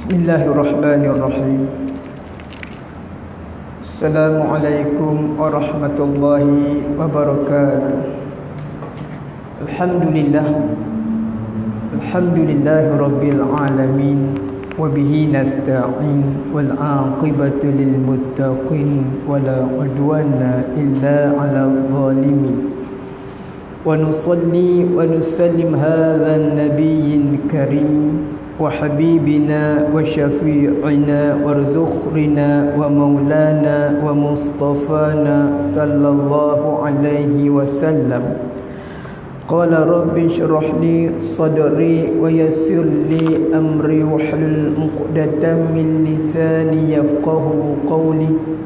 Bismillahirrahmanirrahim. Assalamualaikum warahmatullahi wabarakatuh. Alhamdulillahi rabbil alamin, wa bihi nasta'in, wal 'aqibatu lil muttaqin, wala 'udwana illa 'alal zalimin. Wa nusalli wa nusallim hadha an-nabiyyil karim wa habibina wa syafi'ina warzuqrina wa maulana wa mustafana sallallahu alaihi wasallam. Qala rabbi shrah li sadri wa yassir li amri wahlul 'uqdatam min lisani yafqahu qawli.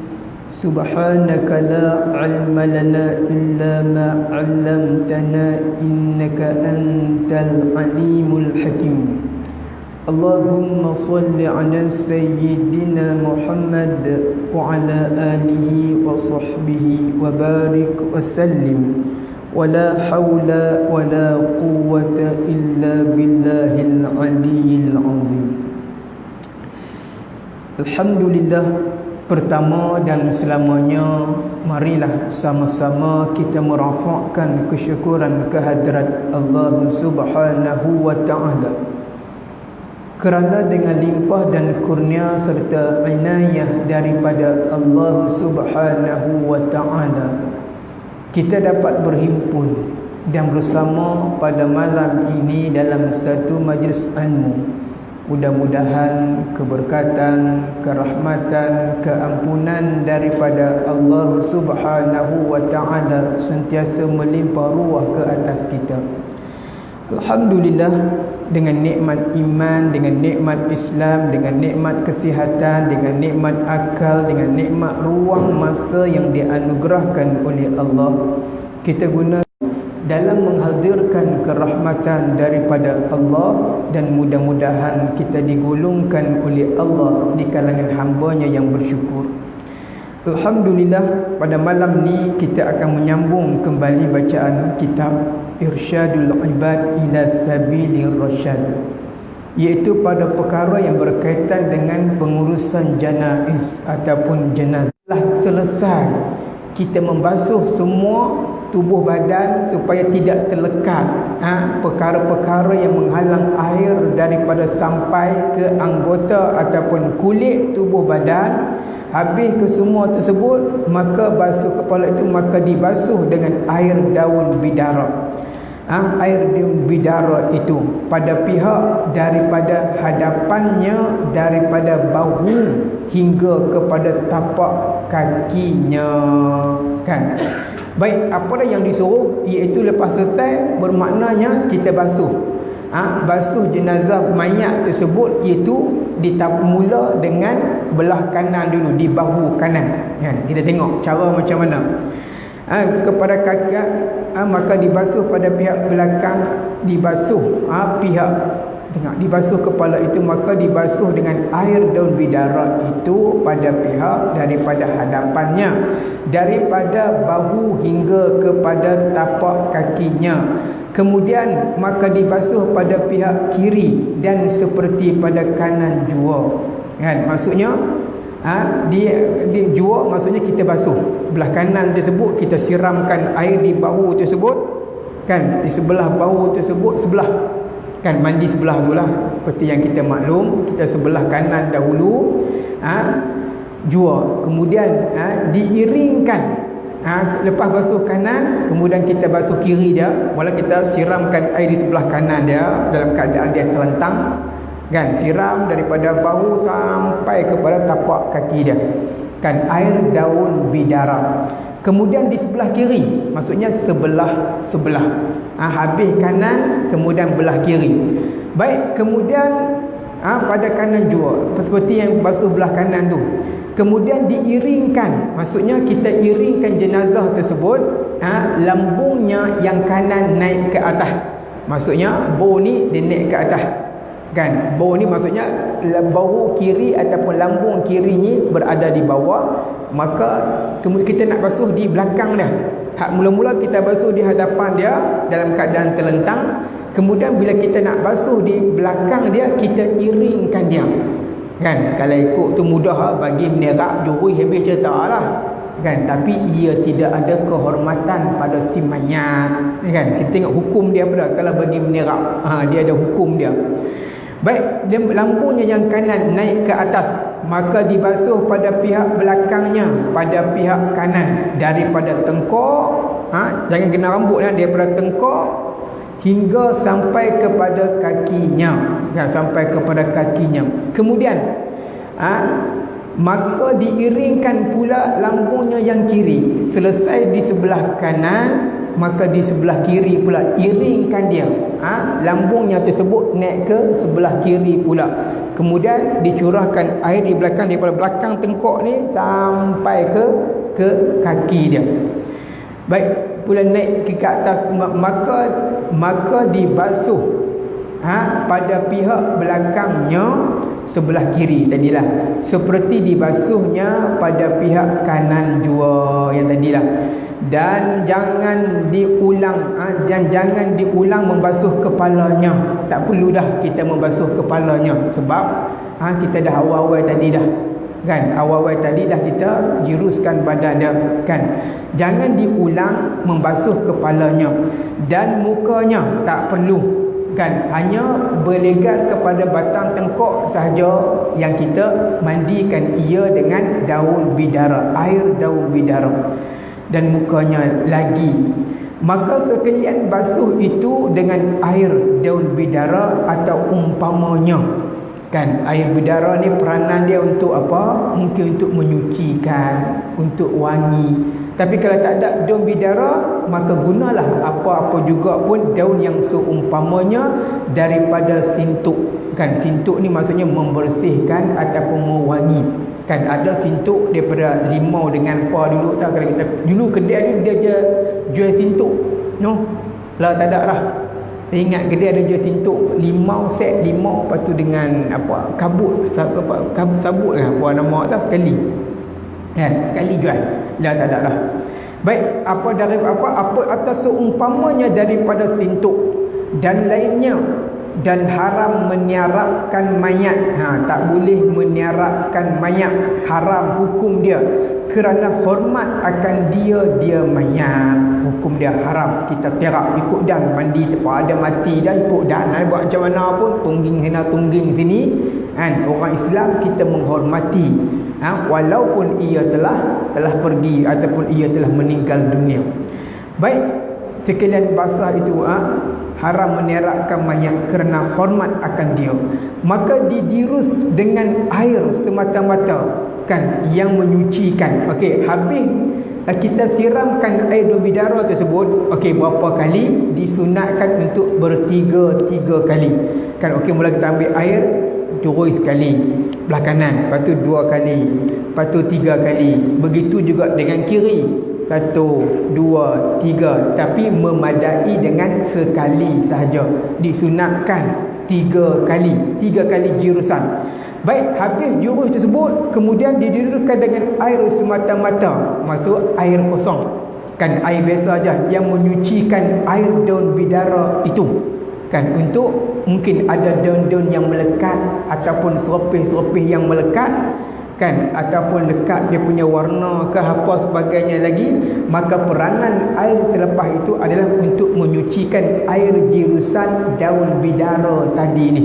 Subhanaka la 'ilma lana illa ma 'allamtana innaka antal alimul hakim. Allahumma salli ala sayyidina Muhammad wa ala alihi wa sahbihi wa barik wa sallim. Wala hawla wala quwwata illa billahil aliyyil azim. Alhamdulillah, pertama dan selamanya, marilah sama-sama kita merafakkan kesyukuran kehadrat Allah Subhanahu wa ta'ala, kerana dengan limpah dan kurnia serta inayah daripada Allah Subhanahu wa ta'ala, kita dapat berhimpun dan bersama pada malam ini dalam satu majlis ilmu. Mudah-mudahan keberkatan, kerahmatan, keampunan daripada Allah Subhanahu wa ta'ala sentiasa melimpah ruah ke atas kita. Alhamdulillah, dengan nikmat iman, dengan nikmat Islam, dengan nikmat kesihatan, dengan nikmat akal, dengan nikmat ruang masa yang dianugerahkan oleh Allah, kita guna dalam menghadirkan kerahmatan daripada Allah, dan mudah-mudahan kita digolongkan oleh Allah di kalangan hamba-Nya yang bersyukur. Alhamdulillah, pada malam ni kita akan menyambung kembali bacaan kitab Irsyadul Ibad ila Sabilir Rasyad, iaitu pada perkara yang berkaitan dengan pengurusan janaiz ataupun jenazah. Telah selesai kita membasuh semua tubuh badan supaya tidak terlekat perkara-perkara yang menghalang air daripada sampai ke anggota ataupun kulit tubuh badan. Habis ke semua tersebut, maka basuh kepala itu maka dibasuh dengan air daun bidara. Air daun bidara itu pada pihak daripada hadapannya, daripada bahu hingga kepada tapak kakinya, kan. Baik, apa yang disuruh iaitu lepas selesai, bermaknanya kita basuh. Basuh jenazah mayat tersebut iaitu mula dengan belah kanan dulu, di bahu kanan, kan. Kita tengok cara macam mana. Kepada kaki, maka dibasuh pada pihak belakang, dibasuh pihak tengah, dibasuh kepala itu maka dibasuh dengan air daun bidara itu pada pihak daripada hadapannya, daripada bahu hingga kepada tapak kakinya. Kemudian maka dibasuh pada pihak kiri dan seperti pada kanan jua, kan. Maksudnya di jua maksudnya kita basuh belah kanan tersebut, kita siramkan air di bahu tersebut, kan, di sebelah bahu tersebut, sebelah, kan, mandi sebelah itulah, seperti yang kita maklum, kita sebelah kanan dahulu, jua, kemudian diiringkan, lepas basuh kanan, kemudian kita basuh kiri dia, mula kita siramkan air di sebelah kanan dia dalam keadaan dia terlentang, kan, siram daripada bahu sampai kepada tapak kaki dia, kan, air daun bidara. Kemudian di sebelah kiri, maksudnya sebelah habis kanan, kemudian belah kiri. Baik, kemudian pada kanan jua, seperti yang basuh belah kanan tu. Kemudian diiringkan, maksudnya kita iringkan jenazah tersebut, lambungnya yang kanan naik ke atas. Maksudnya bahu ni dia naik ke atas, kan. Bahu ni maksudnya bahu kiri ataupun lambung kiri ni berada di bawah, maka kemudian kita nak basuh di belakang dia. Mula-mula kita basuh di hadapan dia dalam keadaan terlentang, kemudian bila kita nak basuh di belakang dia, kita iringkan dia. Kan kalau ikut tu mudah bagi menerak jurus habis cerita lah. Kan tapi ia tidak ada kehormatan pada si mayat. Kan kita tengok hukum dia apa kalau bagi menerak. Dia ada hukum dia. Baik, dia lambungnya yang kanan naik ke atas, maka dibasuh pada pihak belakangnya, pada pihak kanan daripada tengkok, jangan kena rambut daripada tengkok hingga sampai kepada kakinya, sampai kepada kakinya. Kemudian maka diiringkan pula lambungnya yang kiri. Selesai di sebelah kanan, maka di sebelah kiri pula iringkan dia. Lambungnya tersebut naik ke sebelah kiri pula. Kemudian dicurahkan air di belakang, daripada belakang tengkok ni sampai ke kaki dia. Baik, pula naik ke atas, maka dibasuh pada pihak belakangnya sebelah kiri tadilah, seperti dibasuhnya pada pihak kanan jua yang tadilah. Dan jangan diulang membasuh kepalanya. Tak perlu dah kita membasuh kepalanya, sebab kita dah awal-awal tadi dah, kan, awal-awal tadi dah kita juruskan badan dia, kan. Jangan diulang membasuh kepalanya dan mukanya, tak perlu, kan. Hanya berlegar kepada batang tengkok sahaja yang kita mandikan ia dengan daun bidara, air daun bidara, dan mukanya lagi. Maka sekalian basuh itu dengan air daun bidara atau umpamanya, kan. Air bidara ni peranan dia untuk apa? Mungkin untuk menyucikan, untuk wangi. Tapi kalau tak ada daun bidara, maka gunalah apa-apa juga pun daun yang seumpamanya daripada sintuk, kan. Sintuk ni maksudnya membersihkan ataupun mewangi, kan. Ada sintuk daripada limau dengan apa dulu tak, kalau kita dulu kedai ni dia jual sintuk, no lah, tak ada lah. Saya ingat kedai ada jual sintuk limau, set limau, lepas tu dengan apa kabut, sabut ke apa nama tak, sekali, kan, sekali jual lah, tak ada lah. Baik, apa dari apa atau seumpamanya daripada sintuk dan lainnya. Dan haram meniarapkan mayat, tak boleh meniarapkan mayat, haram hukum dia, kerana hormat akan dia mayat, hukum dia haram kita tiarap. Ikut dan mandi tempat ada mati dah, ikut dan buat macam mana pun, tungging kena tungging sini, kan. Orang Islam kita menghormati, walaupun ia telah pergi ataupun ia telah meninggal dunia. Baik, sekalian basah itu haram meniarapkan mayat kerana hormat akan dia. Maka didirus dengan air semata-mata, kan, yang menyucikan. Okey, habis kita siramkan air daun bidara tersebut. Okey, berapa kali? Disunatkan untuk bertiga kali, kan. Okey, mula kita ambil air, curus sekali belah kanan, lepas tu 2 kali, lepas tu 3 kali. Begitu juga dengan kiri, 1, 2, 3, tapi memadai dengan sekali sahaja. Disunatkan 3 kali jirusan. Baik, habis jurus tersebut, kemudian didiruskan dengan air semata-mata, maksud air kosong, kan, air biasa saja yang menyucikan air daun bidara itu, kan. Untuk mungkin ada daun-daun yang melekat ataupun serpih-serpih yang melekat, kan, ataupun lekat dia punya warna ke apa sebagainya lagi, maka peranan air selepas itu adalah untuk menyucikan air jirusan daun bidara tadi ni.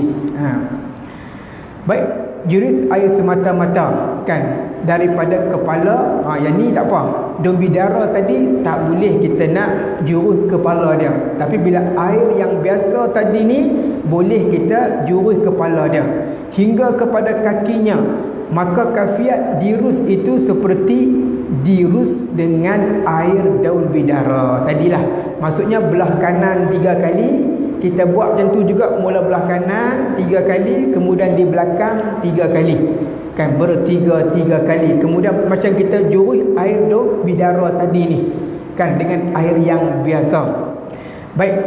Baik, jurus air semata-mata, kan, daripada kepala. Yang ni tak apa, daun bidara tadi tak boleh kita nak jurus kepala dia, tapi bila air yang biasa tadi ni boleh kita jurus kepala dia hingga kepada kakinya. Maka kafiat dirus itu seperti dirus dengan air daun bidara tadilah. Maksudnya belah kanan 3 kali, kita buat macam tu juga, mula belah kanan 3 kali, kemudian di belakang 3 kali, kan, bertiga kali. Kemudian macam kita jurus air daun bidara tadi ni, kan, dengan air yang biasa. Baik,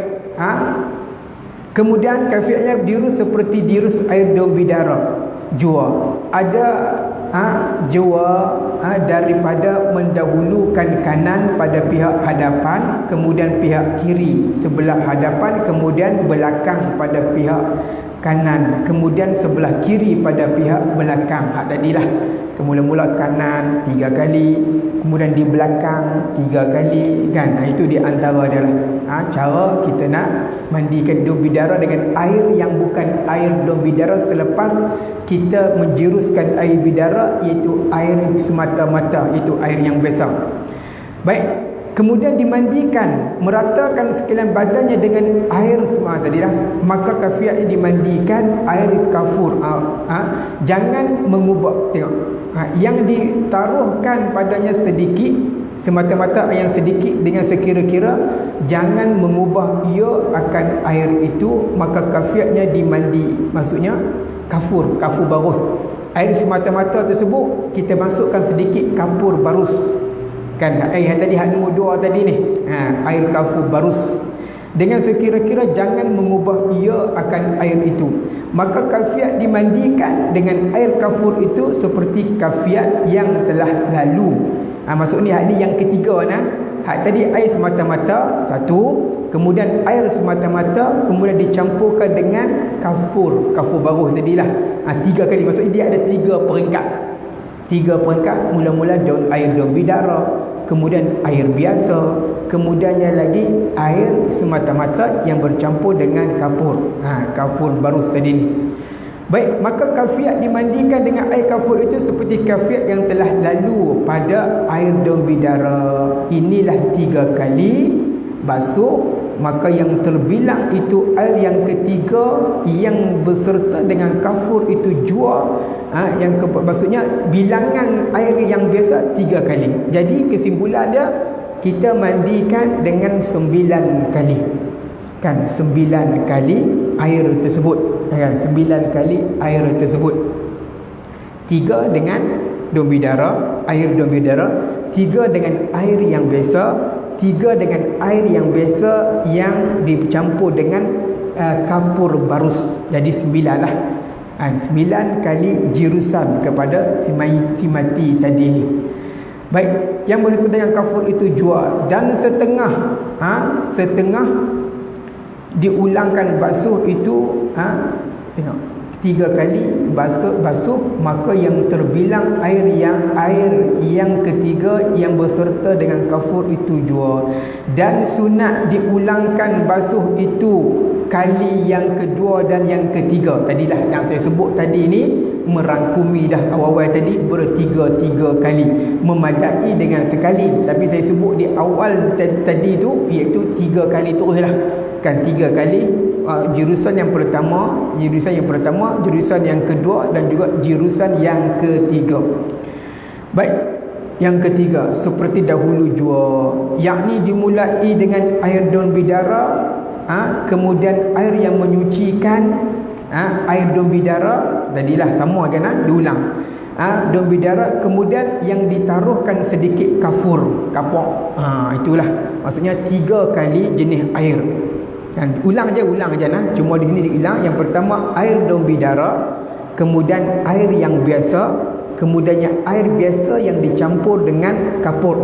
kemudian kafiatnya dirus seperti dirus air daun bidara jua. Ada jua daripada mendahulukan kanan pada pihak hadapan, kemudian pihak kiri sebelah hadapan, kemudian belakang pada pihak kanan, kemudian sebelah kiri pada pihak belakang. Tadilah mula-mula kanan 3 kali, kemudian di belakang 3 kali kan. Itu di antara dia lah. Cara kita nak mandikan daun bidara dengan air yang bukan air daun bidara selepas kita menjuruskan air bidara, iaitu air semata-mata, iaitu air yang biasa. Baik. Kemudian dimandikan, meratakan sekalian badannya dengan air semua tadi dah. Maka kafiat dimandikan air kafur. Jangan mengubah. Tengok. Yang ditaruhkan padanya sedikit, semata-mata yang sedikit dengan sekira-kira, jangan mengubah ia akan air itu, maka kafiatnya dimandi. Maksudnya kafur baruh. Air semata-mata tersebut kita masukkan sedikit kapur barus. Kan air tadi hak nombor 2 tadi ni, air kafur barus, dengan sekira-kira jangan mengubah ia akan air itu. Maka kafiat dimandikan dengan air kafur itu seperti kafiat yang telah lalu. Maksud ni hak ni yang ketiga nah. Hak tadi air semata-mata satu, kemudian air semata-mata, kemudian dicampurkan dengan kafur baruh tadilah. 3 kali. Maksudnya dia ada 3 peringkat. 3 peringkat. Mula-mula air daun bidara, kemudian air biasa, kemudiannya lagi air semata-mata yang bercampur dengan kafur. Kafur barus tadi ni. Baik, maka kafiat dimandikan dengan air kafur itu seperti kafiat yang telah lalu pada air daun bidara. Inilah 3 kali basuh, maka yang terbilang itu air yang ketiga yang berserta dengan kafur itu jua. Maksudnya bilangan air yang biasa 3 kali. Jadi kesimpulan dia, kita mandikan dengan 9 kali. Kan 9 kali air tersebut. Kan 9 kali air tersebut. 3 dengan daun bidara, air daun bidara, 3 dengan air yang biasa, 3 dengan air yang biasa yang dicampur dengan kapur barus. Jadi 9 lah. 9 kali jirusan kepada si mati tadi ni. Baik, yang berserta dengan kafur itu jua, dan setengah diulangkan basuh itu. Tengok, 3 kali basuh, maka yang terbilang air yang ketiga yang berserta dengan kafur itu jua, dan sunat diulangkan basuh itu kali yang kedua dan yang ketiga. Tadilah yang saya sebut tadi ni merangkumi dah awal-awal tadi, bertiga-tiga kali, memadai dengan sekali. Tapi saya sebut di awal tadi tu, iaitu 3 kali teruslah. Kan 3 kali jurusan yang pertama, jurusan yang kedua, dan juga jurusan yang ketiga. Baik, yang ketiga seperti dahulu jua, yakni dimulai dengan air daun bidara, kemudian air yang menyucikan, air daun bidara tadilah sama kan, diulang. Daun bidara, kemudian yang ditaruhkan sedikit kapur. Itulah maksudnya 3 kali jenis air. Dan ulang je nah. Cuma di sini diulang. Yang pertama air daun bidara, kemudian air yang biasa, kemudiannya air biasa yang dicampur dengan kapur.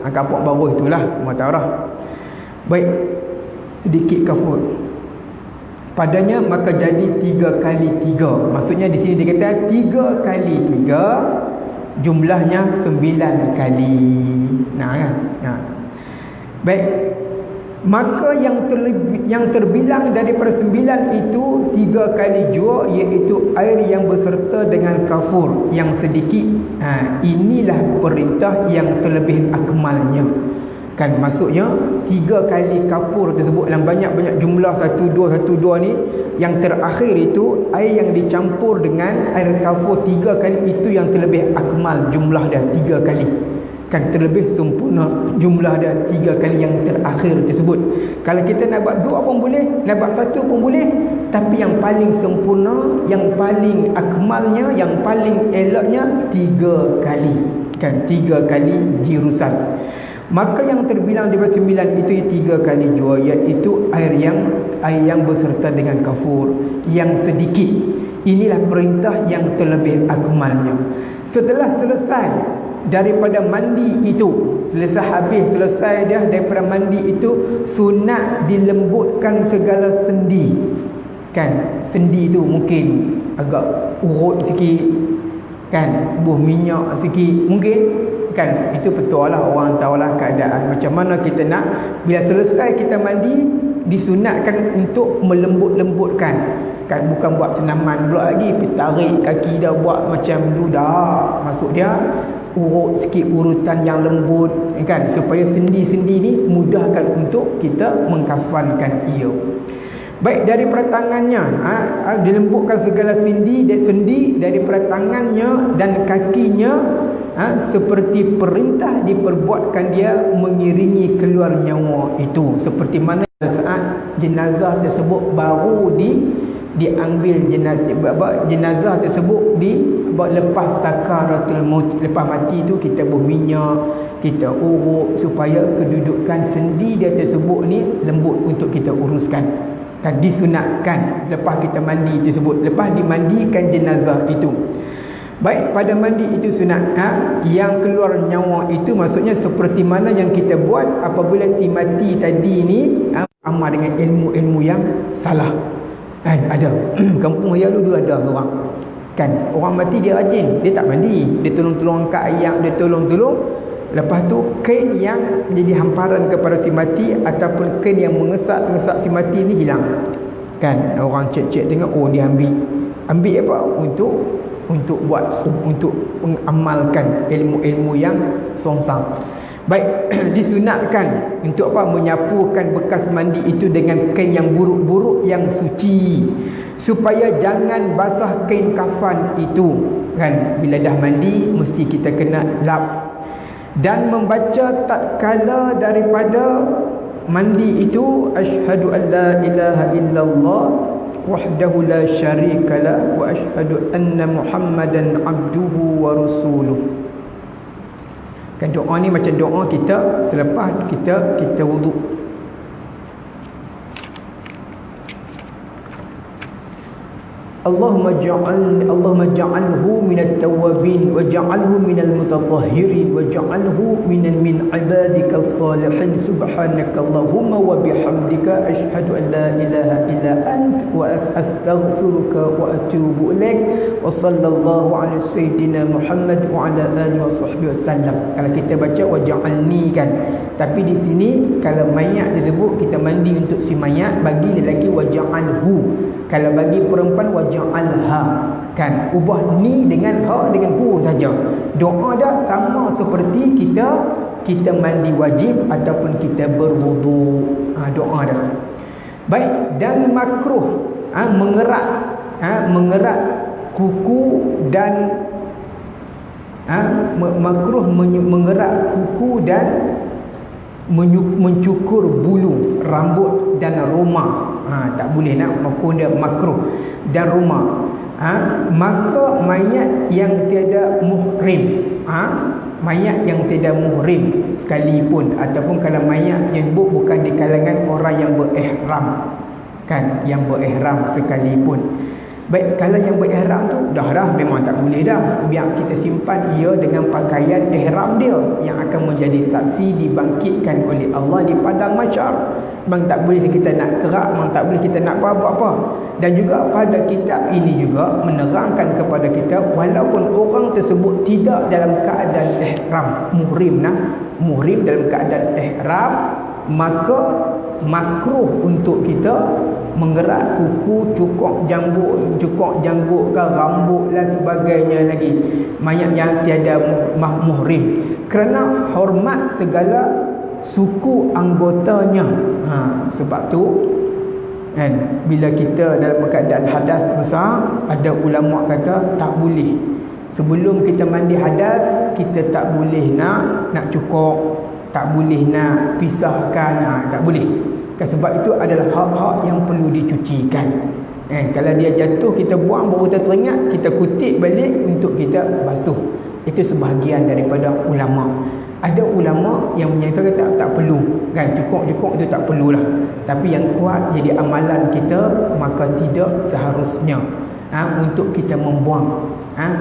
Kapur baru itulah mutarah. Baik, sedikit kafur padanya, maka jadi 3 kali 3. Maksudnya di sini dia kata 3 kali 3, jumlahnya 9 kali. Kan? Baik, maka yang terbilang daripada 9 itu 3 kali jua, iaitu air yang berserta dengan kafur yang sedikit. Inilah perintah yang terlebih akmalnya. Kan maksudnya 3 kali kapur tersebut dalam banyak-banyak jumlah 1-2 ni, yang terakhir itu air yang dicampur dengan air kafur 3 kali, itu yang terlebih akmal jumlah dia 3 kali. Kan terlebih sempurna jumlah dia 3 kali yang terakhir tersebut. Kalau kita nak buat 2 pun boleh, nak buat 1 pun boleh, tapi yang paling sempurna, yang paling akmalnya, yang paling eloknya 3 kali. Kan 3 kali jirusan. Maka yang terbilang daripada 9 itu 3 kali jua, iaitu air yang berserta dengan kafur yang sedikit. Inilah perintah yang terlebih akmalnya. Setelah selesai daripada mandi itu, selesai dah daripada mandi itu, sunat dilembutkan segala sendi. kan, sendi tu mungkin agak urut sikit kan, buh minyak sikit mungkin kan. Itu betul lah, orang tahulah keadaan macam mana kita nak. Bila selesai kita mandi, disunatkan untuk melembut-lembutkan kan, bukan buat senaman pula lagi, tarik kaki dah buat macam dulu dah. Maksud dia urut sikit, urutan yang lembut kan, supaya sendi-sendi ni mudahkan untuk kita mengkafankan ia. Baik, daripada tangannya dilembutkan segala sendi daripada tangannya dan kakinya, seperti perintah diperbuatkan dia mengiringi keluar nyawa itu. Seperti mana saat jenazah tersebut baru diambil, jenazah tersebut lepas sakaratul maut, lepas mati tu kita berminyak, kita urut supaya kedudukan sendi dia tersebut ni lembut untuk kita uruskan kan, disunatkan lepas kita mandi tersebut, lepas dimandikan jenazah itu. Baik, pada mandi itu sunat. Yang keluar nyawa itu maksudnya seperti mana yang kita buat apabila si mati tadi ni amal dengan ilmu-ilmu yang salah kan. Ada kampung saya dulu ada seorang kan, orang mati dia rajin, dia tak mandi, dia tolong-tolong angkat ayak, dia tolong-tolong. Lepas tu kain yang menjadi hamparan kepada si mati ataupun kain yang mengesak si mati ni hilang kan. Orang cek-cek tengok, oh dia ambil apa untuk buat, untuk mengamalkan ilmu-ilmu yang songsang. Baik, disunatkan untuk apa? Menyapukan bekas mandi itu dengan kain yang buruk-buruk yang suci, supaya jangan basah kain kafan itu kan. Bila dah mandi mesti kita kena lap. Dan membaca tatkala daripada mandi itu, asyhadu an la ilaha illallah wahdahu la syarikalah wa asyhadu anna muhammadan abduhu wa rasuluh. Kan doa ni macam doa kita selepas kita wuduk. Allahumma ja'alhu minat tawabin wa ja'alhu minal mutatahhirin wa ja'alhu min ibadika salihin. Subhanaka Allahumma wa bihamdika asyhadu an la ilaha illa ant wa astaghfiruka wa atubu ilaik. Wa sallallahu ala sayyidina Muhammad wa ala alihi wa sahbihi wasallam. Kalau kita baca wa ja'alni kan, tapi di sini kalau mayat tersebut kita mandi untuk si mayat, bagi lelaki wa ja'alhu. Kalau bagi perempuan waja'alha kan, ubah ni dengan ha dengan hu saja. Doa dah sama seperti kita mandi wajib ataupun kita berwudu. Doa dah. Baik, dan makruh mengerat kuku dan makruh mengerat kuku dan mencukur bulu, rambut dan roma. Tak boleh nak makruh dan roma. Maka mayat yang tiada muhrim, mayat yang tiada muhrim sekalipun, ataupun kalau mayat yang sebut bukan di kalangan orang yang berihram kan, yang berihram sekalipun. Baik, kalau yang berihram tu dah memang tak boleh dah. Biar kita simpan ia dengan pakaian ihram dia yang akan menjadi saksi dibangkitkan oleh Allah di padang mahsyar. Memang tak boleh kita nak kerak, memang tak boleh kita nak apa-apa. Dan juga pada kitab ini juga menerangkan kepada kita, walaupun orang tersebut tidak dalam keadaan ihram, muhrim dalam keadaan ihram, maka makruh untuk kita mengerat kuku, cukur janggut ke rambut dan sebagainya lagi mayat yang tiada muhrim, kerana hormat segala suku anggotanya. Sebab tu kan, bila kita dalam keadaan hadas besar, ada ulama kata tak boleh sebelum kita mandi hadas, kita tak boleh nak cukur, tak boleh nak pisahkan, tak boleh. Sebab itu adalah hak-hak yang perlu dicucikan. Kalau dia jatuh kita buang, baru kita teringat, kita kutip balik untuk kita basuh. Itu sebahagian daripada ulama. Ada ulama yang menyatakan tak perlu kan, cukup itu tak perlulah. Tapi yang kuat jadi amalan kita, maka tidak seharusnya untuk kita membuang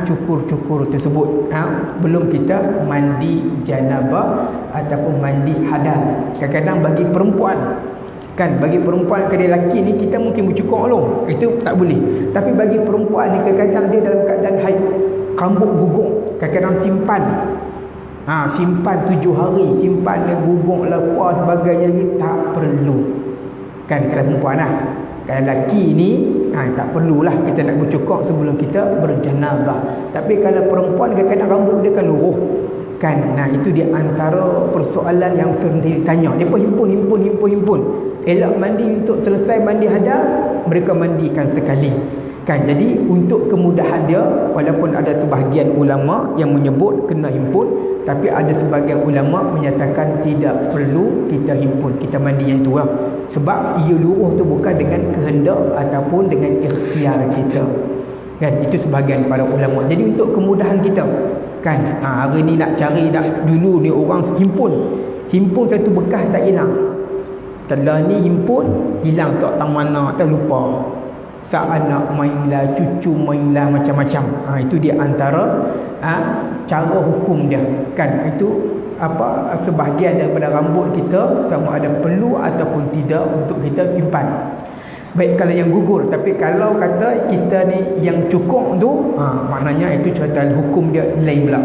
cukur-cukur tersebut sebelum kita mandi janabah ataupun mandi hadas. Kadang-kadang bagi perempuan Kan bagi perempuan ke lelaki ni kita mungkin bercukur loh, itu tak boleh. Tapi bagi perempuan ni kadang-kadang dia dalam keadaan haid, rambut gugur, kadang-kadang simpan 7 hari, simpan dia gugur lepas sebagainya lagi, tak perlu. Kan kalau perempuan lah. Kalau lelaki ni tak perlulah kita nak bercukur sebelum kita berjanabah. Tapi kalau perempuan kadang-kadang rambut dia kan luruh. Kan itu di antara persoalan yang sering ditanya. Dia pun himpun. Elok mandi untuk selesai mandi hadas, mereka mandikan sekali. Kan jadi untuk kemudahan dia, walaupun ada sebahagian ulama yang menyebut kena himpun, tapi ada sebahagian ulama menyatakan tidak perlu kita himpun, kita mandi yang tu lah. Sebab ia luruh tu bukan dengan kehendak ataupun dengan ikhtiar kita. Kan itu sebahagian para ulama. Jadi untuk kemudahan kita, kan hari ni nak cari, dulu ni orang himpun satu bekas tak hilang. Kalau ni himpun hilang tak tang mana, tak lupa. Saat anak mainlah, cucu mainlah, macam-macam. Itu di antara cara hukum dia. Kan itu sebahagian daripada rambut kita sama ada perlu ataupun tidak untuk kita simpan. Baik kalau yang gugur. Tapi kalau kata kita ni yang cukup tu, maknanya itu cerita hukum dia lain pula.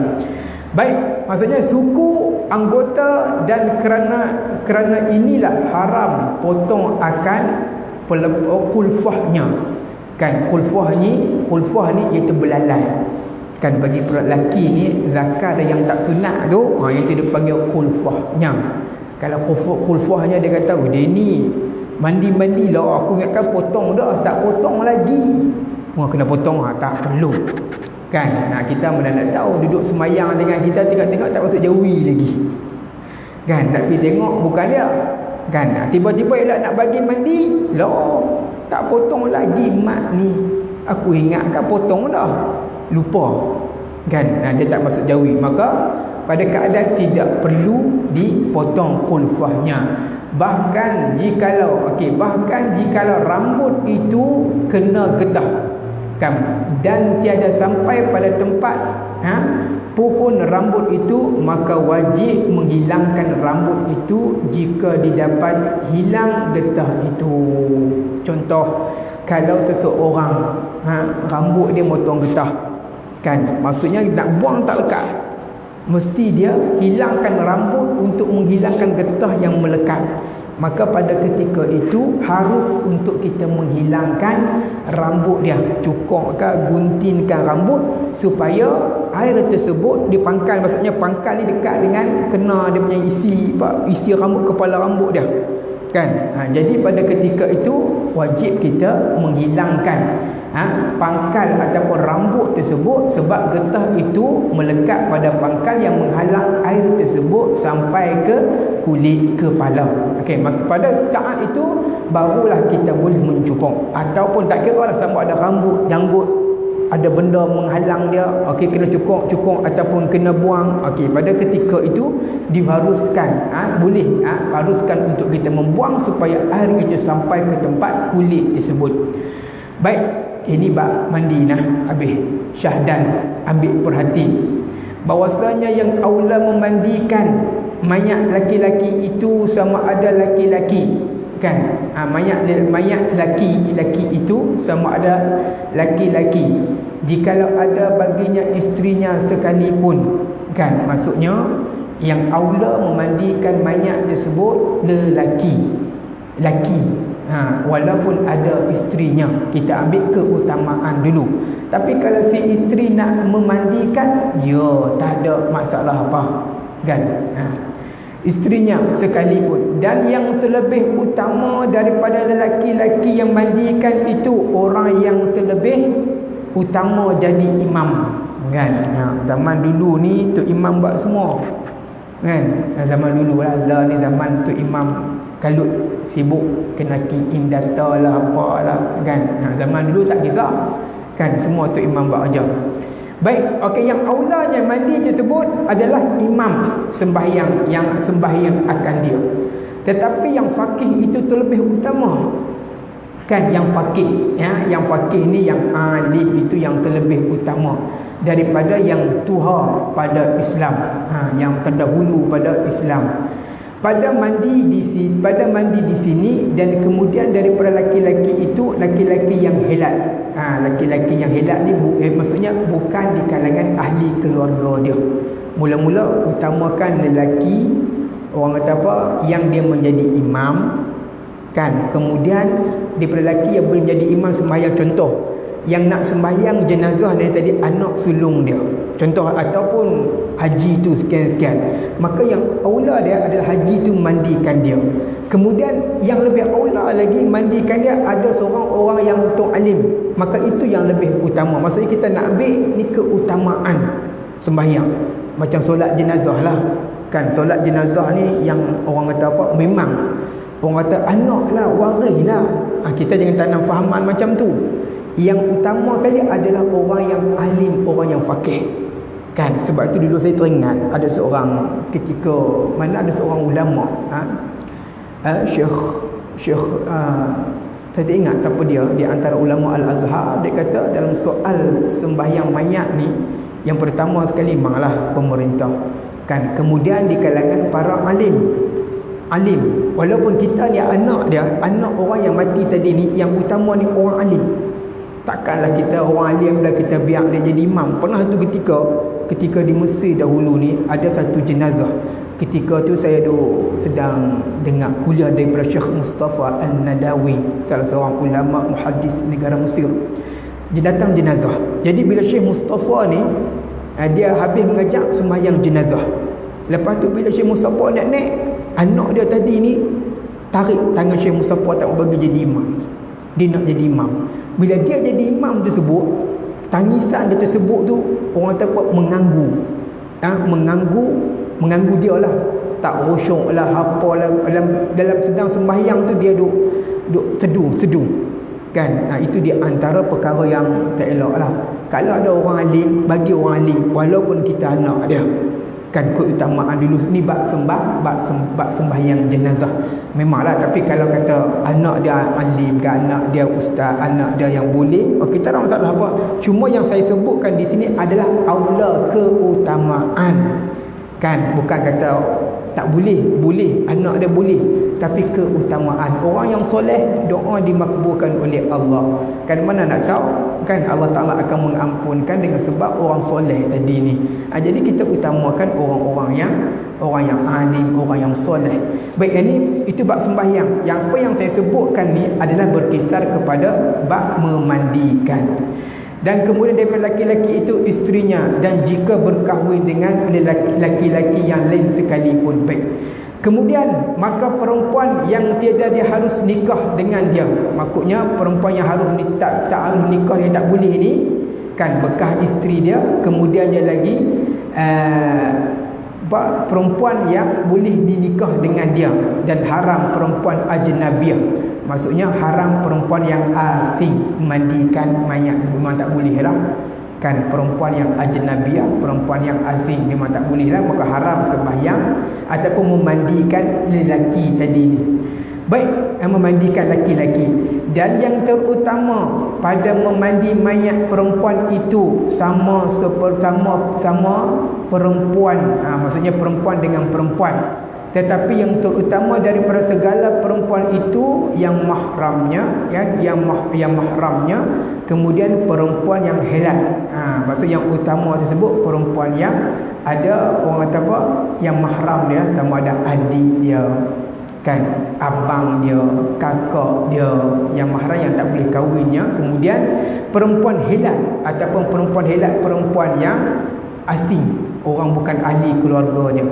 Baik, maksudnya suku anggota, dan kerana inilah haram potong akan khulfahnya. Kan khulfah ni iaitu belalai. Kan bagi lelaki ni zakar yang tak sunat tu, itu dia panggil khulfahnya. Kalau khulfahnya dia kata, dia ni mandi lah, aku ingatkan potong dah, tak potong lagi. Kena potong, tak perlu. Kan kita mana nak tahu, duduk semayang dengan kita, tengok-tengok tak masuk jawi lagi. Kan nak pergi tengok bukan dia. Kan tiba-tiba elak nak bagi mandi, tak potong lagi mak ni. Aku ingat kan potong dah, lupa. Kan dia tak masuk jawi. Maka pada keadaan tidak perlu dipotong khulfahnya. Bahkan jikalau rambut itu kena getah, kan, dan tiada sampai pada tempat pohon rambut itu, maka wajib menghilangkan rambut itu jika didapat hilang getah itu. Contoh, kalau seseorang rambut dia motong getah, kan, maksudnya nak buang tak lekat, mesti dia hilangkan rambut untuk menghilangkan getah yang melekat. Maka pada ketika itu harus untuk kita menghilangkan rambut dia, cukurkan, guntingkan rambut supaya air tersebut dipangkal. Maksudnya pangkal ni dekat dengan kena dia punya isi rambut, kepala rambut dia. Kan jadi pada ketika itu wajib kita menghilangkan pangkal ataupun rambut tersebut, sebab getah itu melekat pada pangkal yang menghalang air tersebut sampai ke kulit kepala. Okey, maka pada saat itu barulah kita boleh mencukur. Ataupun tak kira lah sama ada rambut, janggut, ada benda menghalang dia, okey, kena cukur ataupun kena buang. Okey, pada ketika itu diharuskan, haruskan untuk kita membuang supaya air itu sampai ke tempat kulit tersebut. Baik, ini bab mandi habis. Syahdan ambil perhati bahwasanya yang aula memandikan mayat laki-laki itu sama ada laki-laki, kan, mayat laki-laki itu sama ada laki-laki, jikalau ada baginya isterinya sekalipun. Kan, maksudnya yang aula memandikan mayat tersebut lelaki, walaupun ada isterinya, kita ambil keutamaan dulu. Tapi kalau si isteri nak memandikan, tak ada masalah apa, kan, isterinya sekalipun. Dan yang terlebih utama daripada lelaki-lelaki yang mandikan itu, orang yang terlebih utama jadi imam, kan. Zaman dulu ni tu imam buat semua, kan. Zaman dulu lah ni zaman tu imam kalut, sibuk kena kiim data lah, apalah, kan. Zaman dulu tak kisah, kan, semua tu imam buat aja. Baik, okey, yang aulanya mandi tersebut adalah imam sembahyang, yang sembahyang akan dia. Tetapi yang faqih itu terlebih utama, kan, yang faqih, yang faqih ni, yang alim itu yang terlebih utama daripada yang tuha pada Islam, yang terdahulu pada Islam. pada mandi di sini, dan kemudian daripada laki-laki itu laki-laki yang helat. Laki-laki yang helat ni maksudnya bukan di kalangan ahli keluarga dia. Mula-mula utamakan lelaki, orang kata apa, yang dia menjadi imam kan. Kemudian daripada lelaki yang boleh menjadi imam sembahyang, contoh yang nak sembahyang jenazah dari tadi anak sulung dia, contoh, ataupun haji tu sekian-sekian, maka yang aula dia adalah haji tu mandikan dia. Kemudian yang lebih aula lagi mandikan dia ada seorang orang yang untuk alim, maka itu yang lebih utama. Maksudnya kita nak ambil ni keutamaan sembahyang. Macam solat jenazah lah kan. Solat jenazah ni yang orang kata apa, memang orang kata anak lah, waris lah. Kita jangan tanam fahaman macam tu. Yang utama kali adalah orang yang alim, orang yang faqih kan. Sebab itu dulu saya teringat ada seorang, ketika mana ada seorang ulama, Syekh saya tak ingat siapa dia, di antara ulama Al-Azhar. Dia kata dalam soal sembahyang mayat ni, yang pertama sekali memanglah pemerintah kan. Kemudian di kalangan para alim, walaupun kita ni anak orang yang mati tadi ni, yang utama ni orang alim. Takkanlah kita orang alim dah kita biar dia jadi imam. Pernah tu ketika di Mesir dahulu ni ada satu jenazah. Ketika tu saya sedang dengar kuliah daripada Syekh Mustafa An-Nadawi, salah seorang ulama muhaddis negara Mesir. Dia datang jenazah. Jadi bila Syekh Mustafa ni dia habis mengajak sembahyang jenazah, lepas tu bila Syekh Mustafa nak naik, anak dia tadi ni tarik tangan Syekh Mustafa tak bagi jadi imam. Dia nak jadi imam. Bila dia jadi imam tersebut, tangisan dia tersebut tu orang kata mengganggu. Mengganggu dia lah. Tak rosyok lah, apa lah, dalam sedang sembahyang tu dia duk sedu kan. Itu di antara perkara yang tak elok lah. Kalau ada orang alim, bagi orang alim, walaupun kita anak dia kan, keutamaan dulu ni bab sembahyang jenazah memanglah. Tapi kalau kata anak dia alim ke, anak dia ustaz, anak dia yang boleh, kita tak masalah apa. Cuma yang saya sebutkan di sini adalah aula keutamaan kan. Bukan kata tak boleh anak dia boleh, tapi keutamaan. Orang yang soleh doa dimakbulkan oleh Allah kan. Mana nak tahu kan, Allah Ta'ala akan mengampunkan dengan sebab orang soleh tadi ni. Jadi kita utamakan orang yang alim, orang yang soleh. Baik, itu bab sembahyang. Yang apa yang saya sebutkan ni adalah berkisar kepada bab memandikan. Dan kemudian daripada laki-laki itu isterinya, dan jika berkahwin dengan laki-laki yang lain sekalipun. Baik. Kemudian maka perempuan yang tiada dia harus nikah dengan dia. Maksudnya perempuan yang harus tak harus nikah, yang tak boleh ni kan, bekas isteri dia. Kemudian dia lagi perempuan yang boleh dinikah dengan dia, dan haram perempuan ajnabiyah. Maksudnya haram perempuan yang asing mandikan mayat, memang tak boleh lah kan. Perempuan yang ajnabiyah, perempuan yang asing memang tak boleh lah. Maka haram sembahyang ataupun memandikan lelaki tadi ni. Baik, memandikan laki-laki. Dan yang terutama pada memandi mayat perempuan itu sama perempuan, maksudnya perempuan dengan perempuan. Tetapi yang terutama daripada segala perempuan itu yang mahramnya, yang mahramnya, kemudian perempuan yang helat. Maksud yang utama tersebut perempuan yang ada orang kata apa, yang mahram dia, sama ada adik dia kan, abang dia, kakak dia, yang mahram yang tak boleh kahwinnya. Kemudian perempuan helat ataupun perempuan yang asing, orang bukan ahli keluarga dia.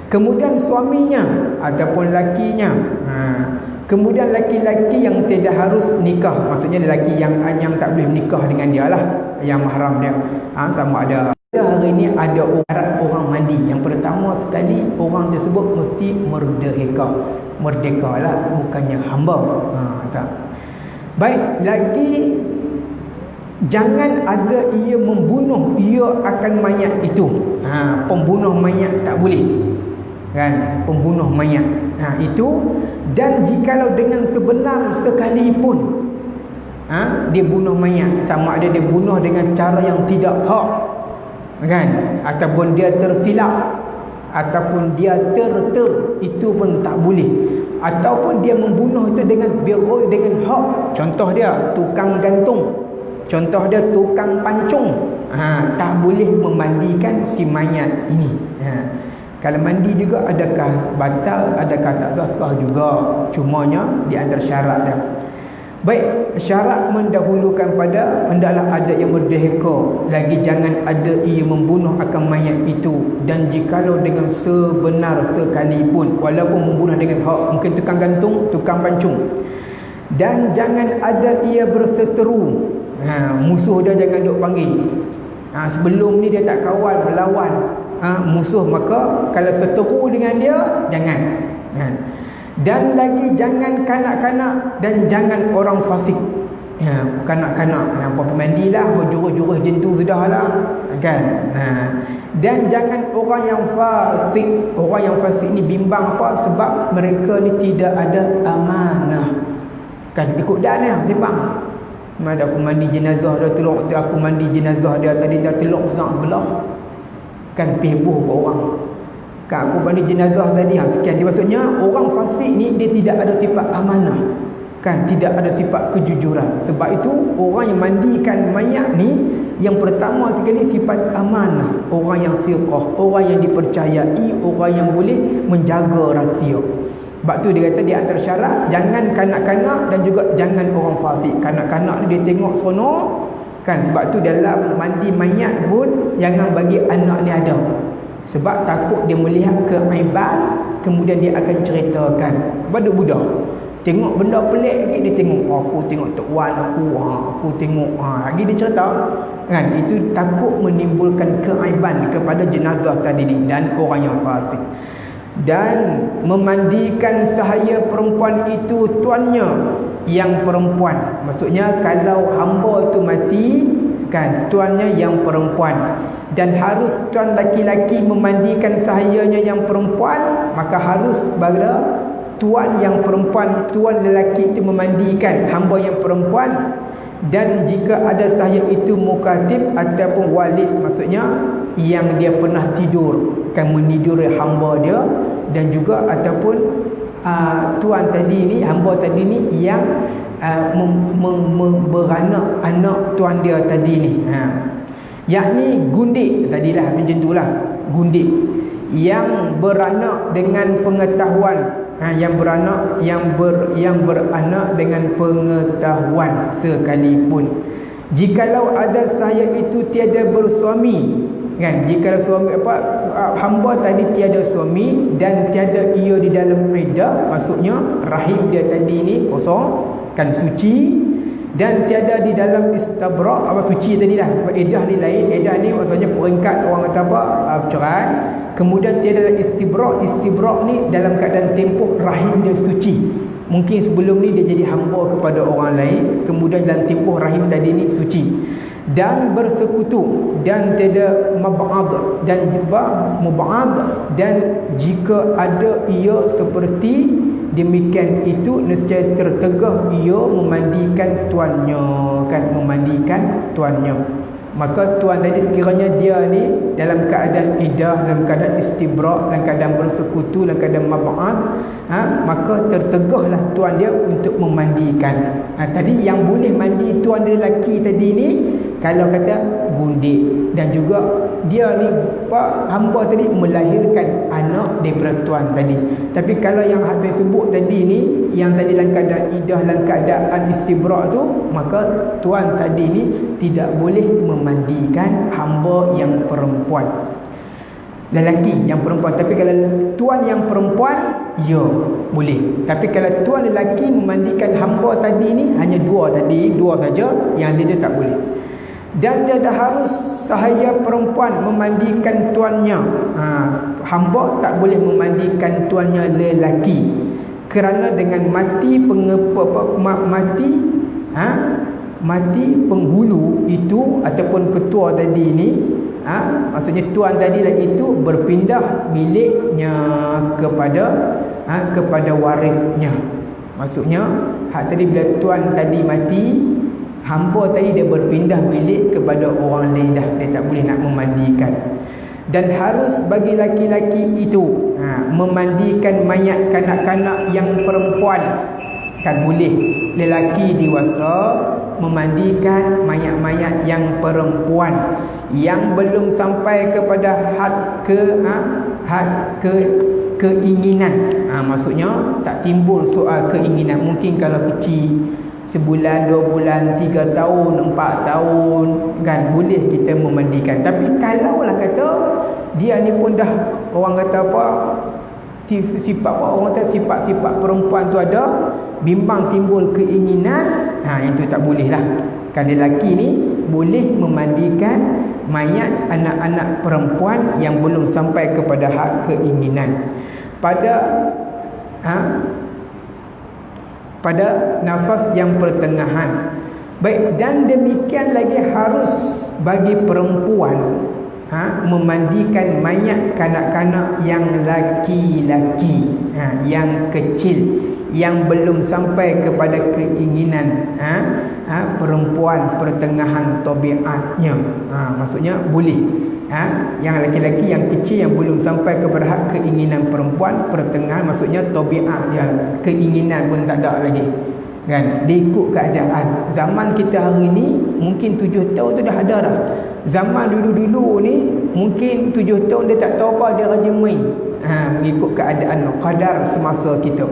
Kemudian suaminya ataupun lakinya. Kemudian laki-laki yang tidak harus nikah, maksudnya lelaki yang tak boleh menikah dengan dia lah, yang mahram dia. Sama ada hari ini ada orang mandi. Yang pertama sekali, orang tersebut mesti merdeka lah, bukannya hamba. Tak. Baik, lagi jangan ada ia membunuh ia akan mayat itu. Pembunuh mayat tak boleh kan, pembunuh mayat itu. Dan jikalau dengan sebenar sekalipun dia bunuh mayat, sama ada dia bunuh dengan cara yang tidak hak kan, ataupun dia tersilap ataupun dia itu pun tak boleh. Ataupun dia membunuh itu dengan hak. Contoh dia tukang gantung, contoh dia tukang pancung, tak boleh memandikan si mayat ini. Kalau mandi juga adakah batal, adakah tak sah juga. Cumanya di antara syarat dia. Baik, syarat mendahulukan pada hendaklah ada yang berdeheka, lagi jangan ada ia membunuh akan mayat itu. Dan jikalau dengan sebenar sekalipun, walaupun membunuh dengan hak, mungkin tukang gantung, tukang pancung, dan jangan ada ia berseteru. Musuh dia jangan duk panggil. Sebelum ni dia tak kawal melawan musuh, maka kalau seteru dengan dia jangan. Dan lagi jangan kanak-kanak dan jangan orang fasik. Kanak-kanak apa pemandilah, berjurus-jurus jentu sudahlah, kan. Dan jangan orang yang fasik. Orang yang fasik ni bimbang apa? Sebab mereka ni tidak ada amanah. Kan ikut dah ni bimbang. Mana aku mandi jenazah dia, tolong aku mandi jenazah dia tadi, dia telok besar sebelah. Kan peboh ke orang. Kan aku mandi jenazah tadi sekian. Dia maksudnya orang fasik ni dia tidak ada sifat amanah. Kan tidak ada sifat kejujuran. Sebab itu orang yang mandikan mayat ni, yang pertama sekali sifat amanah. Orang yang siqah, orang yang dipercayai, orang yang boleh menjaga rahsia. Sebab tu dia kata di antara syarat, jangan kanak-kanak dan juga jangan orang fasik. Kanak-kanak dia tengok seronok, kan. Sebab tu dalam mandi mayat pun jangan bagi anak ni ada. Sebab takut dia melihat keaiban, kemudian dia akan ceritakan. Pada budak tengok benda pelik lagi, dia tengok aku tengok tok wan aku tengok lagi dia cerita, kan. Itu takut menimbulkan keaiban kepada jenazah tadi ni dan orang yang fasik. Dan memandikan sahaya perempuan itu tuannya yang perempuan. Maksudnya kalau hamba itu mati, kan, tuannya yang perempuan, dan harus tuan laki-laki memandikan sahayanya yang perempuan, maka harus pada tuan yang perempuan, tuan lelaki itu memandikan hamba yang perempuan. Dan jika ada sahaya itu mukatib ataupun walid, maksudnya yang dia pernah tidur, kan, meniduri hamba dia, dan juga ataupun tuan tadi ni, hamba tadi ni yang beranak anak tuan dia tadi ni, yakni gundik tadilah, macam itulah gundik yang beranak dengan pengetahuan, yang beranak yang beranak dengan pengetahuan sekalipun. Jikalau ada sahaya itu tiada bersuami, kan, jikalau suami hamba tadi tiada suami dan tiada ia di dalam iddah, maksudnya rahim dia tadi ni kosong, kan, suci, dan tiada di dalam istabra, suci tadi dah. Iddah ni lain, iddah ni maksudnya peringkat orang kata cerai. Kemudian tiada dalam istibra ni dalam keadaan tempoh rahim dia suci. Mungkin sebelum ni dia jadi hamba kepada orang lain, kemudian dalam tempoh rahim tadi ni suci. Dan bersekutu, dan tiada mab'ad dan juga mub'ad, dan jika ada ia seperti demikian itu, nescaya tertegah ia memandikan tuannya, kan, memandikan tuannya. Maka tuan tadi sekiranya dia ni dalam keadaan iddah, dalam keadaan istibra', dalam keadaan bersekutu, dalam keadaan mab'ad, maka tertegahlah tuan dia untuk memandikan. Tadi yang boleh mandi tuan dia lelaki tadi ni kalau kata gundik, dan juga dia ni hamba tadi melahirkan anak daripada tuan tadi. Tapi kalau yang saya sebut tadi ni, yang tadi dalam keadaan iddah, dalam keadaan istibra' tu, maka tuan tadi ni tidak boleh memandikan hamba yang perempuan, lelaki yang perempuan. Tapi kalau tuan yang perempuan, ya boleh. Tapi kalau tuan lelaki memandikan hamba tadi ni, hanya dua saja, yang dia tu tak boleh. Dan tidak harus sahaya perempuan memandikan tuannya. Hamba tak boleh memandikan tuannya lelaki, kerana dengan mati mati penghulu itu ataupun ketua tadi ni, maksudnya tuan tadilah itu berpindah miliknya kepada warisnya. Maksudnya hak tadi bila tuan tadi mati, hamba tadi dia berpindah milik kepada orang lain dah, dia tak boleh nak memandikan. Dan harus bagi laki-laki itu memandikan mayat kanak-kanak yang perempuan. Kan boleh lelaki dewasa memandikan mayat-mayat yang perempuan yang belum sampai kepada keinginan. Maksudnya tak timbul soal keinginan. Mungkin kalau kecil, sebulan, 2 bulan, 3 tahun, 4 tahun, kan boleh kita memandikan. Tapi kalaulah kata dia ni pun dah, orang kata apa, sifat apa, orang kata sifat-sifat perempuan tu ada, bimbang timbul keinginan, itu tak boleh lah. Kan lelaki ni boleh memandikan mayat anak-anak perempuan yang belum sampai kepada had keinginan pada nafas yang pertengahan. Baik, dan demikian lagi harus bagi perempuan memandikan mayat kanak-kanak yang laki-laki, yang kecil, yang belum sampai kepada keinginan perempuan pertengahan tabiatnya. Maksudnya boleh. Yang laki-laki yang kecil yang belum sampai kepada had keinginan perempuan pertengahan, maksudnya tabiat dia, keinginan pun tak ada lagi, kan, dia ikut keadaan. Zaman kita hari ni mungkin 7 tahun tu dah ada dah. Zaman dulu-dulu ni mungkin 7 tahun dia tak tahu apa, dia rajin main. Mengikut keadaan qadar semasa kita.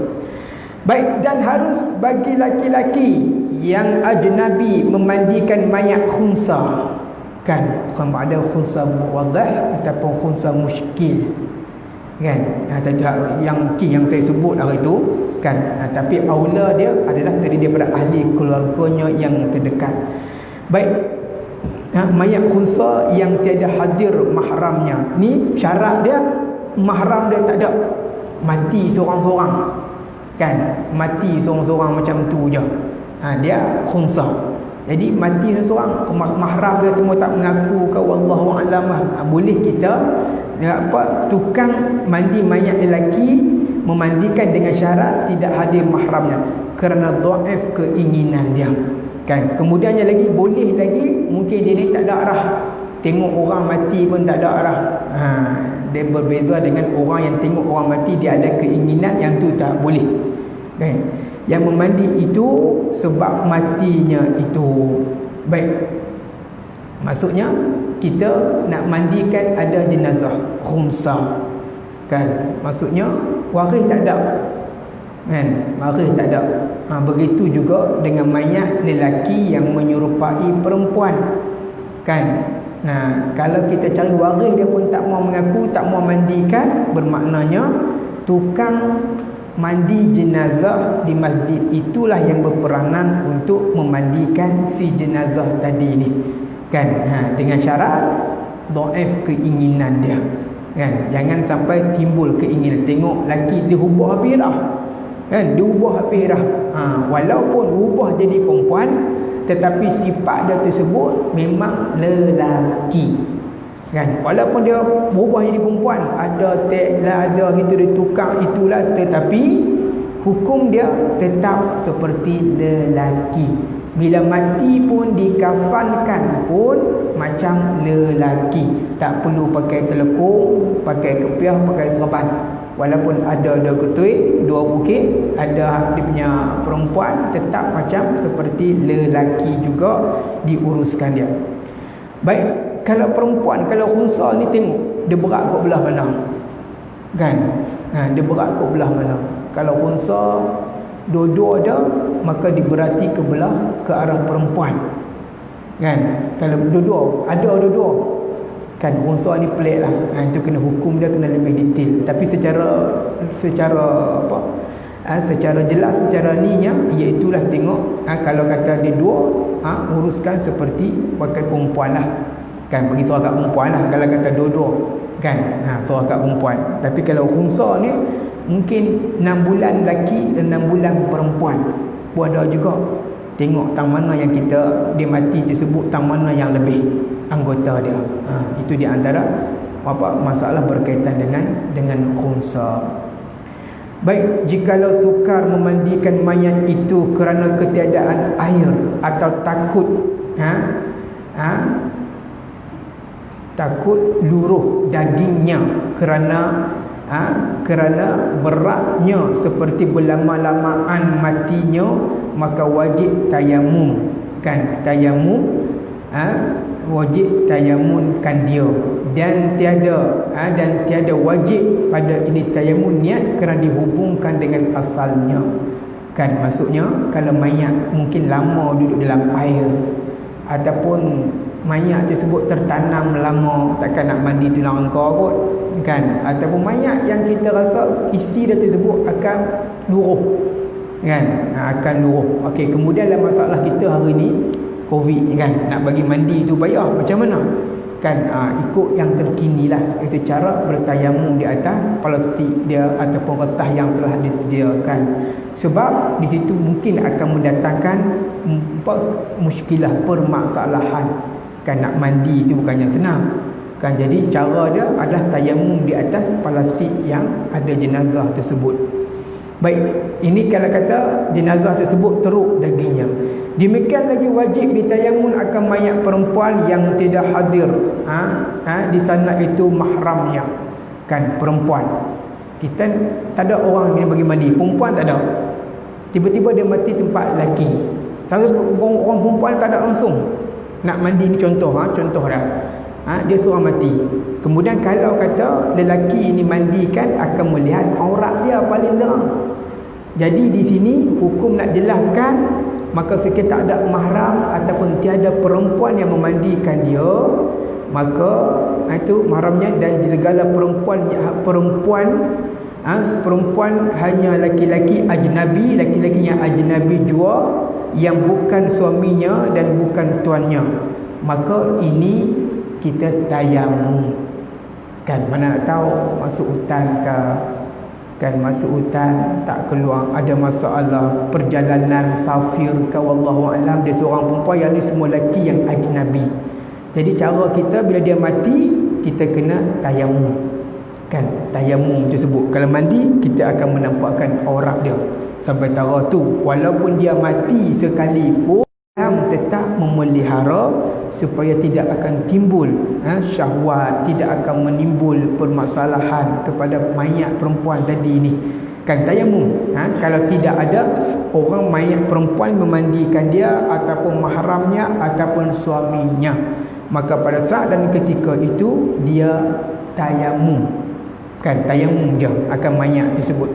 Baik, dan harus bagi laki-laki yang ajnabi memandikan mayat khunsa. Kan, bukan ada khunsa muwaddah ataupun khunsa muskil, kan, yang saya sebut hari itu, kan. Tapi aula dia adalah terdiri daripada ahli keluarganya yang terdekat. Baik, mayat khunsa yang tiada hadir mahramnya, ni syarat dia mahram dia tak ada, mati seorang-seorang, kan, mati seorang-seorang macam tu je, dia khunsa. Jadi mati seorang, mahram dia semua tak mengaku ke, wallahu a'lam, boleh kita tukang mandi mayat lelaki memandikan dengan syarat tidak hadir mahramnya kerana dhaif keinginan dia, kan. Kemudiannya lagi boleh lagi, mungkin dia ni tak ada arah, tengok orang mati pun tak ada arah. Dia berbeza dengan orang yang tengok orang mati dia ada keinginan, yang tu tak boleh, kan. Yang memandi itu sebab matinya itu. Baik, maksudnya kita nak mandikan ada jenazah khumsa, kan, maksudnya waris tak ada, kan, waris tak ada. Begitu juga dengan mayat lelaki yang menyerupai perempuan, kan. Kalau kita cari waris dia pun tak mau mengaku, tak mau mandikan, bermaknanya tukang mandi jenazah di masjid itulah yang berperanan untuk memandikan si jenazah tadi ni, kan. Dengan syarat dhaif keinginan dia, kan. Jangan sampai timbul keinginan, tengok laki dia ubah habis dah, kan, dia ubah habis dah. Walaupun ubah jadi perempuan, tetapi sifat dia tersebut memang lelaki, kan. Walaupun dia berubah jadi perempuan, ada teklah, ada itu dia tukar itulah, tetapi hukum dia tetap seperti lelaki. Bila mati pun dikafankan pun macam lelaki, tak perlu pakai telekung, pakai kepiah, pakai serban. Walaupun ada 2 ketui, 2 bukit, ada dia punya perempuan, tetap macam seperti lelaki juga diuruskan dia. Baik, kalau perempuan, kalau khunsa ni tengok dia berat kat belah mana, kan. Dia berat kat belah mana. Kalau khunsa dua-dua ada, maka diberati ke arah perempuan, kan. Kalau dua-dua ada, dua-dua, kan, khunsa ni pelik lah. Itu kena hukum dia kena lebih detail. Tapi secara apa, secara jelas, secara ninya, iaitulah tengok, kalau kata dia dua, uruskan seperti pakai perempuan lah, kan, bagi suara kat perempuan lah. Kalau kata dua-dua, kan, suara kat perempuan. Tapi kalau khunsa ni mungkin 6 bulan lelaki, 6 bulan perempuan pun ada juga. Tengok tang mana yang dia mati tersebut, tang mana yang lebih anggota dia. Itu di antara masalah berkaitan dengan khunsa. Baik, jikalau sukar memandikan mayat itu kerana ketiadaan air atau takut takut luruh dagingnya kerana kerana beratnya seperti berlama-lamaan matinya, maka wajib tayamum kan, tayamum wajib tayamumkan dia, dan tiada wajib pada ini tayamum niat kerana dihubungkan dengan asalnya kan. Maksudnya kalau mayat mungkin lama duduk dalam air ataupun mayat tersebut tertanam lama, takkan nak mandi tulang engkau kot kan, ataupun mayat yang kita rasa isi dia tersebut akan luruh kan, akan luruh. Okey, kemudian dalam masalah kita hari ni COVID kan, nak bagi mandi tu payah macam mana kan, ikut yang terkini lah, itu cara bertayamum di atas plastik dia ataupun retah yang telah disediakan. Sebab di situ mungkin akan mendatangkan muskilah, permasalahan kan, nak mandi itu bukannya senang kan. Jadi cara dia adalah tayamum di atas plastik yang ada jenazah tersebut. Baik, ini kalau kata jenazah tersebut teruk dagingnya. Demikian lagi wajib ditayamum akan mayat perempuan yang tidak hadir di sana itu mahramnya kan, perempuan. Kita tak ada orang yang bagi mandi, perempuan tak ada. Tiba-tiba dia mati tempat lelaki, tapi orang perempuan tak ada langsung nak mandi. Ni contoh dah. Dia seorang mati. Kemudian kalau kata lelaki ini mandikan, akan melihat aurat dia paling terang. Jadi di sini hukum nak jelaskan, maka sekiranya tak ada mahram ataupun tiada perempuan yang memandikan dia, maka itu mahramnya, dan segala perempuan hanya laki-laki ajnabi, laki-laki yang ajnabi jua, yang bukan suaminya dan bukan tuannya, maka ini kita tayamum kan. Mana nak tahu masuk hutan ke kan, masuk hutan tak keluar, ada masalah perjalanan musafir ke, wallahu alam, dia seorang perempuan, yang ni semua lelaki yang ajnabi. Jadi cara kita bila dia mati, kita kena tayamum kan, tayamum tersebut. Kalau mandi, kita akan menampakkan aurat dia sampai tara tu. Walaupun dia mati sekalipun, tetap memelihara supaya tidak akan timbul syahwat, tidak akan menimbul permasalahan kepada mayat perempuan tadi ni kan. Tayamum kalau tidak ada orang mayat perempuan memandikan dia ataupun mahramnya ataupun suaminya, maka pada saat dan ketika itu dia tayamum kan, tayamum je akan mayat tersebut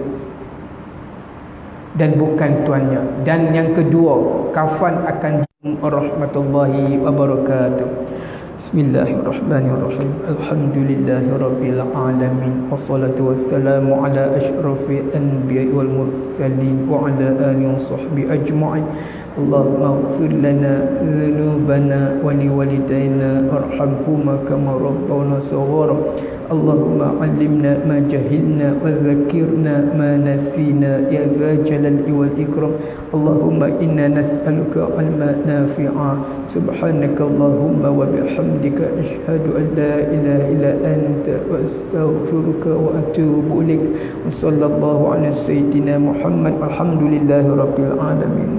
dan bukan tuannya. Dan yang kedua, kafan akan warahmatullahi wabarakatuh. Bismillahirrahmanirrahim. Alhamdulillahirabbil alamin, wassalatu wassalamu ala asyrafil anbiya'i wal mursalin wa ala alihi washabbihi ajma'in. Allahumma ighfir lana dhunubana wa liwalidayna warhamhuma kama rabbawna shaghara. Allahumma 'allimna ma jahilna wa dhakkirna ma nasina ya dha jalali wal ikram. Allahumma inna nas'aluka 'ilman nafi'a. Subhanaka Allahumma wa bihamdika asyhadu an la ilaha illa anta wa astaghfiruka wa atubu ilaik. Wa sallallahu ala sayyidina Muhammad. Alhamdulillahi rabbil alamin.